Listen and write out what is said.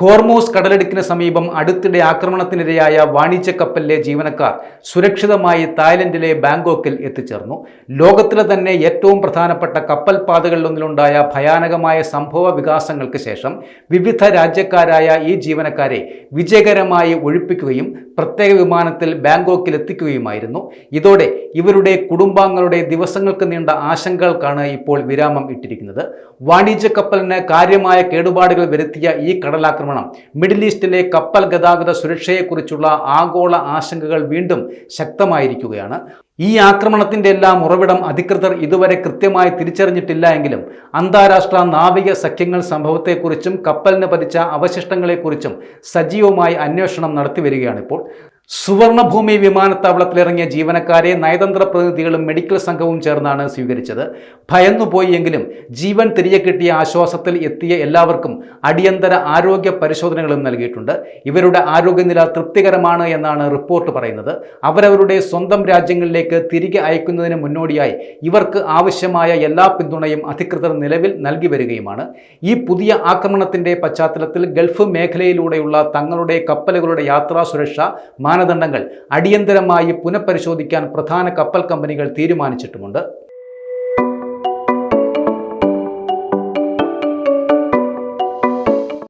Hormuz കടലിടുക്കിന് സമീപം അടുത്തിടെ ആക്രമണത്തിനിരയായ വാണിജ്യ കപ്പലിലെ ജീവനക്കാർ സുരക്ഷിതമായി തായ്ലൻഡിലെ ബാങ്കോക്കിൽ എത്തിച്ചേർന്നു. ലോകത്തിലെ തന്നെ ഏറ്റവും പ്രധാനപ്പെട്ട കപ്പൽ പാതകളിലൊന്നിലുണ്ടായ ഭയാനകമായ സംഭവ വികാസങ്ങൾക്ക് ശേഷം വിവിധ രാജ്യക്കാരായ ഈ ജീവനക്കാരെ വിജയകരമായി ഒഴിപ്പിക്കുകയും പ്രത്യേക വിമാനത്തിൽ ബാങ്കോക്കിൽ എത്തിക്കുകയുമായിരുന്നു. ഇതോടെ ഇവരുടെ കുടുംബാംഗങ്ങളുടെ ദിവസങ്ങൾക്ക് നീണ്ട ആശങ്കകൾക്കാണ് ഇപ്പോൾ വിരാമം ഇട്ടിരിക്കുന്നത്. വാണിജ്യ കപ്പലിന് കാര്യമായ കേടുപാടുകൾ വരുത്തിയ ഈ കടലാക്രമണം മിഡിൽ ഈസ്റ്റിലെ കപ്പൽ ഗതാഗത സുരക്ഷയെക്കുറിച്ചുള്ള ആഗോള ആശങ്കകൾ വീണ്ടും ശക്തമായിരിക്കുകയാണ്. ഈ ആക്രമണത്തിന്റെ എല്ലാം ഉറവിടം അധികൃതർ ഇതുവരെ കൃത്യമായി തിരിച്ചറിഞ്ഞിട്ടില്ല എങ്കിലും അന്താരാഷ്ട്ര നാവിക സഖ്യങ്ങൾ സംഭവത്തെക്കുറിച്ചും കപ്പലിന് പതിച്ച അവശിഷ്ടങ്ങളെക്കുറിച്ചും സജീവമായി അന്വേഷണം നടത്തിവരികയാണിപ്പോൾ. സുവർണഭൂമി വിമാനത്താവളത്തിലിറങ്ങിയ ജീവനക്കാരെ നയതന്ത്ര പ്രതിനിധികളും മെഡിക്കൽ സംഘവും ചേർന്നാണ് സ്വീകരിച്ചത്. ഭയന്നുപോയി എങ്കിലും ജീവൻ തിരികെ കിട്ടിയ ആശ്വാസത്തിൽ എത്തിയ എല്ലാവർക്കും അടിയന്തര ആരോഗ്യ പരിശോധനകളും നൽകിയിട്ടുണ്ട്. ഇവരുടെ ആരോഗ്യനില തൃപ്തികരമാണ് എന്നാണ് റിപ്പോർട്ട് പറയുന്നത്. അവരവരുടെ സ്വന്തം രാജ്യങ്ങളിലേക്ക് തിരികെ അയക്കുന്നതിന് മുന്നോടിയായി ഇവർക്ക് ആവശ്യമായ എല്ലാ പിന്തുണയും അധികൃതർ നിലവിൽ നൽകി വരികയുമാണ്. ഈ പുതിയ ആക്രമണത്തിന്റെ പശ്ചാത്തലത്തിൽ ഗൾഫ് മേഖലയിലൂടെയുള്ള തങ്ങളുടെ കപ്പലുകളുടെ യാത്രാ സുരക്ഷ മാനദണ്ഡങ്ങൾ അടിയന്തരമായി പുനഃപരിശോധിക്കാൻ പ്രധാന കപ്പൽ കമ്പനികൾ തീരുമാനിച്ചിട്ടുമുണ്ട്.